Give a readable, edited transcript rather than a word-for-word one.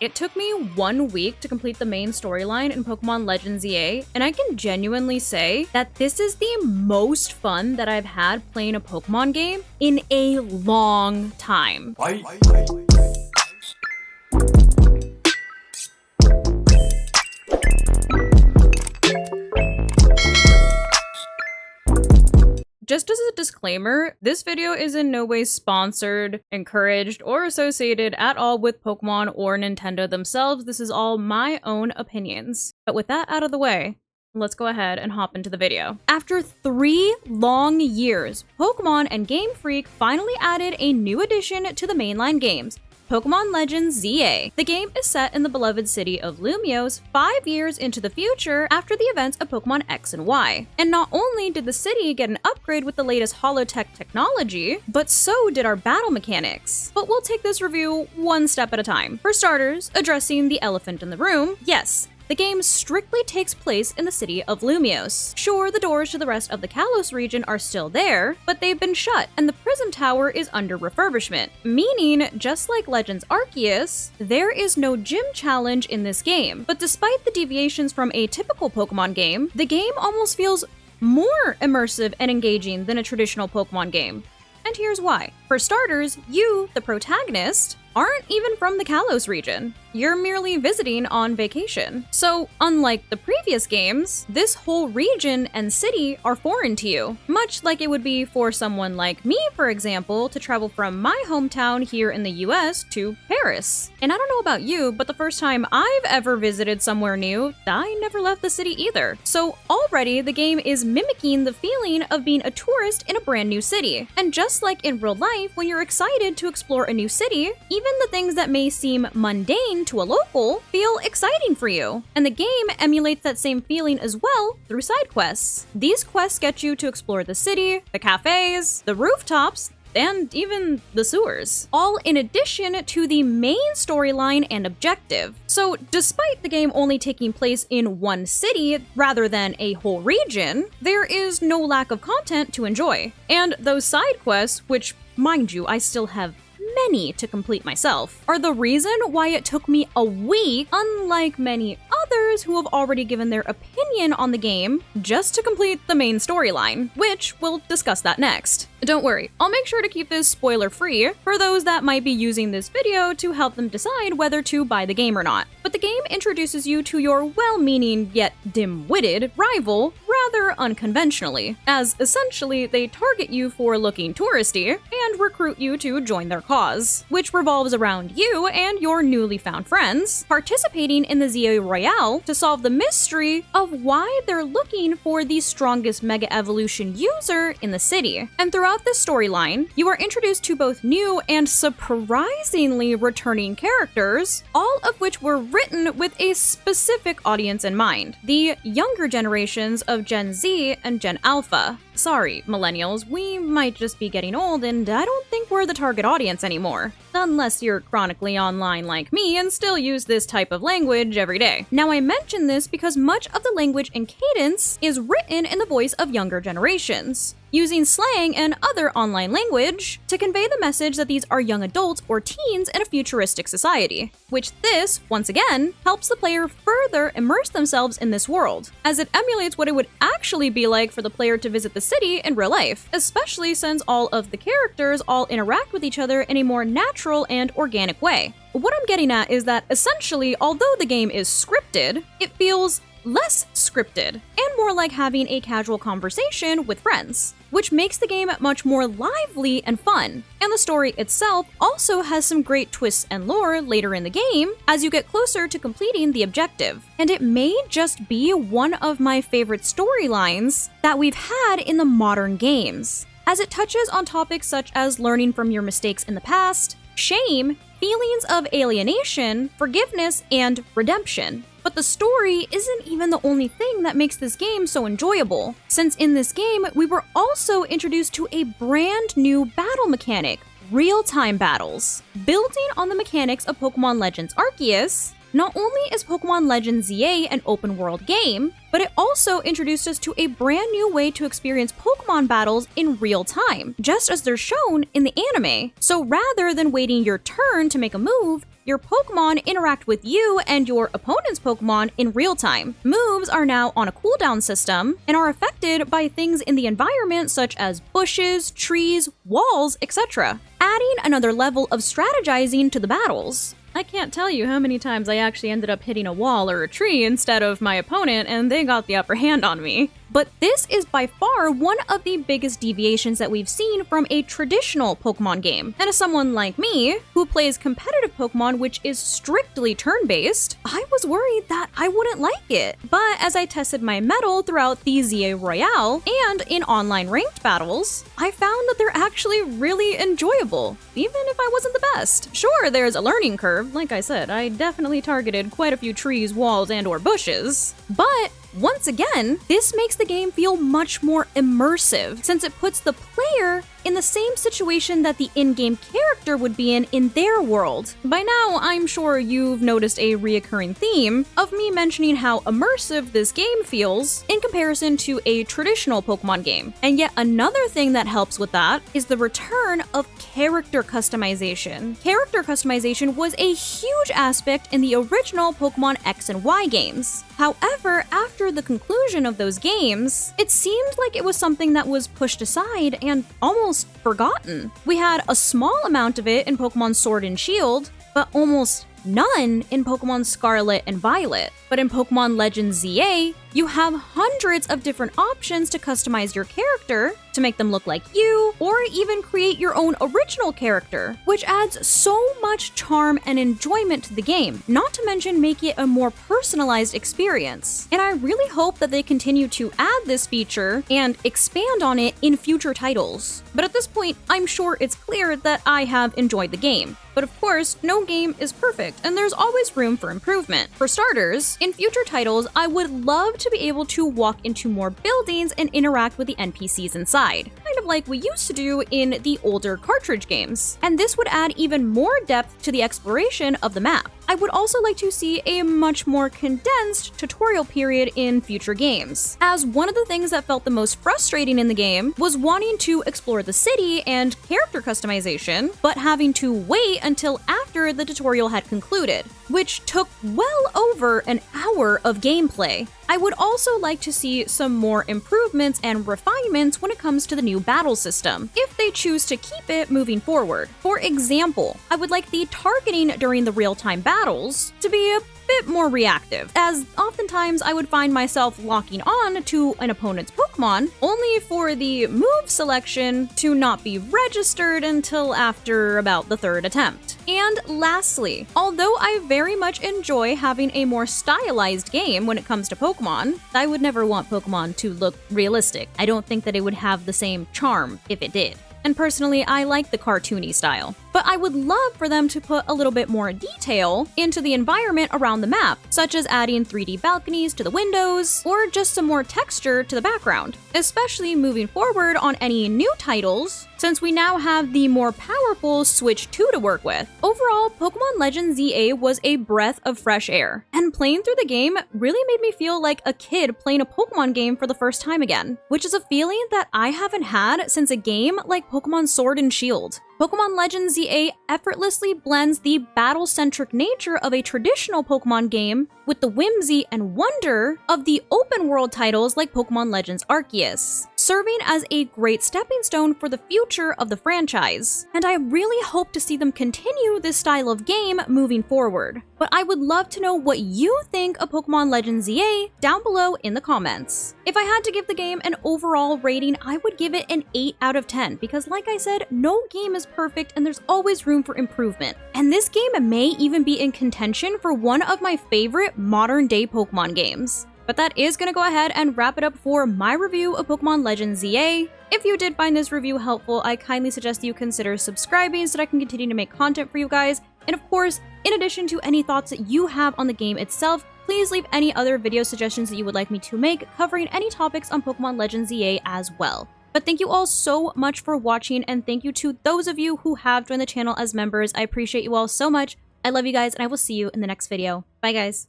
It took me 1 week to complete the main storyline in Pokemon Legends EA, and I can genuinely say that this is the most fun that I've had playing a Pokemon game in a long time. Just as a disclaimer, this video is in no way sponsored, encouraged, or associated at all with Pokemon or Nintendo themselves. This is all my own opinions. But with that out of the way, let's go ahead and hop into the video. After 3 long years, Pokemon and Game Freak finally added a new addition to the mainline games, Pokemon Legends ZA. The game is set in the beloved city of Lumiose 5 years into the future after the events of Pokemon X and Y. And not only did the city get an upgrade with the latest holotech technology, but so did our battle mechanics. But we'll take this review one step at a time. For starters, addressing the elephant in the room, yes, the game strictly takes place in the city of Lumiose. Sure, the doors to the rest of the Kalos region are still there, but they've been shut, and the Prism Tower is under refurbishment. Meaning, just like Legends Arceus, there is no gym challenge in this game. But despite the deviations from a typical Pokemon game, the game almost feels more immersive and engaging than a traditional Pokemon game. And here's why. For starters, you, the protagonist, aren't even from the Kalos region. You're merely visiting on vacation. So, unlike the previous games, this whole region and city are foreign to you, much like it would be for someone like me, for example, to travel from my hometown here in the US to Paris. And I don't know about you, but the first time I've ever visited somewhere new, I never left the city either. So already the game is mimicking the feeling of being a tourist in a brand new city. And just like in real life, when you're excited to explore a new city, even the things that may seem mundane to a local feel exciting for you. And the game emulates that same feeling as well through side quests. These quests get you to explore the city, the cafes, the rooftops, and even the sewers, all in addition to the main storyline and objective. So despite the game only taking place in one city rather than a whole region, there is no lack of content to enjoy. And those side quests, which mind you, I still have many to complete myself, are the reason why it took me a week, unlike many others who have already given their opinion on the game, just to complete the main storyline, which we'll discuss that next. Don't worry, I'll make sure to keep this spoiler-free for those that might be using this video to help them decide whether to buy the game or not. But the game introduces you to your well-meaning yet dim-witted rival rather unconventionally, as essentially they target you for looking touristy and recruit you to join their cause, which revolves around you and your newly found friends participating in the ZA Royale to solve the mystery of why they're looking for the strongest Mega Evolution user in the city. And throughout this storyline, you are introduced to both new and surprisingly returning characters, all of which were written with a specific audience in mind: the younger generations of Gen Z and Gen Alpha. Sorry, millennials, we might just be getting old, and I don't think we're the target audience anymore. Unless you're chronically online like me and still use this type of language every day. Now, I mention this because much of the language and cadence is written in the voice of younger generations, using slang and other online language to convey the message that these are young adults or teens in a futuristic society, which this, once again, helps the player further immerse themselves in this world, as it emulates what it would actually be like for the player to visit the city in real life, especially since all of the characters all interact with each other in a more natural and organic way. What I'm getting at is that essentially, although the game is scripted, it feels less scripted and more like having a casual conversation with friends, which makes the game much more lively and fun. And the story itself also has some great twists and lore later in the game as you get closer to completing the objective. And it may just be one of my favorite storylines that we've had in the modern games, as it touches on topics such as learning from your mistakes in the past, shame, feelings of alienation, forgiveness, and redemption. But the story isn't even the only thing that makes this game so enjoyable, since in this game, we were also introduced to a brand new battle mechanic, real-time battles. Building on the mechanics of Pokemon Legends Arceus, Not only is Pokemon Legends ZA an open world game, but it also introduced us to a brand new way to experience Pokemon battles in real time, just as they're shown in the anime. So rather than waiting your turn to make a move, your Pokemon interact with you and your opponent's Pokemon in real time. Moves are now on a cooldown system and are affected by things in the environment such as bushes, trees, walls, etc., adding another level of strategizing to the battles. I can't tell you how many times I actually ended up hitting a wall or a tree instead of my opponent and they got the upper hand on me. But this is by far one of the biggest deviations that we've seen from a traditional Pokemon game. And as someone like me, who plays competitive Pokemon which is strictly turn-based, I was worried that I wouldn't like it. But as I tested my mettle throughout the ZA Royale and in online ranked battles, I found that they're actually really enjoyable, even if I wasn't the best. Sure, there's a learning curve. Like I said, I definitely targeted quite a few trees, walls, and/or bushes. But once again, this makes the game feel much more immersive, since it puts the player in the same situation that the in-game character would be in their world. By now, I'm sure you've noticed a reoccurring theme of me mentioning how immersive this game feels in comparison to a traditional Pokemon game. And yet another thing that helps with that is the return of character customization. Character customization was a huge aspect in the original Pokemon X and Y games. However, after the conclusion of those games, it seemed like it was something that was pushed aside and almost forgotten. We had a small amount of it in Pokemon Sword and Shield, but almost none in Pokemon Scarlet and Violet. But in Pokemon Legends ZA, you have hundreds of different options to customize your character to make them look like you, or even create your own original character, which adds so much charm and enjoyment to the game, not to mention make it a more personalized experience. And I really hope that they continue to add this feature and expand on it in future titles. But at this point, I'm sure it's clear that I have enjoyed the game. But of course, no game is perfect, and there's always room for improvement. For starters, in future titles, I would love to be able to walk into more buildings and interact with the NPCs inside, kind of like we used to do in the older cartridge games. And this would add even more depth to the exploration of the map. I would also like to see a much more condensed tutorial period in future games, as one of the things that felt the most frustrating in the game was wanting to explore the city and character customization, but having to wait until after the tutorial had concluded, which took well over an hour of gameplay. I would also like to see some more improvements and refinements when it comes to the new battle system, if they choose to keep it moving forward. For example, I would like the targeting during the real-time battles to be a bit more reactive, as oftentimes I would find myself locking on to an opponent's Pokemon, only for the move selection to not be registered until after about the third attempt. And lastly, although I very much enjoy having a more stylized game when it comes to Pokemon, I would never want Pokemon to look realistic. I don't think that it would have the same charm if it did. And personally, I like the cartoony style. But I would love for them to put a little bit more detail into the environment around the map, such as adding 3D balconies to the windows, or just some more texture to the background, especially moving forward on any new titles, since we now have the more powerful Switch 2 to work with. Overall, Pokemon Legends ZA was a breath of fresh air, and playing through the game really made me feel like a kid playing a Pokemon game for the first time again, which is a feeling that I haven't had since a game like Pokemon Sword and Shield. Pokemon Legends ZA effortlessly blends the battle-centric nature of a traditional Pokemon game with the whimsy and wonder of the open-world titles like Pokemon Legends Arceus, serving as a great stepping stone for the future of the franchise. And I really hope to see them continue this style of game moving forward. But I would love to know what you think of Pokemon Legends ZA down below in the comments. If I had to give the game an overall rating, I would give it an 8 out of 10, because like I said, no game is perfect and there's always room for improvement. And this game may even be in contention for one of my favorite modern day Pokemon games. But that is going to go ahead and wrap it up for my review of Pokemon Legends ZA. If you did find this review helpful, I kindly suggest that you consider subscribing so that I can continue to make content for you guys. And of course, in addition to any thoughts that you have on the game itself, please leave any other video suggestions that you would like me to make covering any topics on Pokemon Legends ZA as well. But thank you all so much for watching, and thank you to those of you who have joined the channel as members. I appreciate you all so much. I love you guys, and I will see you in the next video. Bye, guys.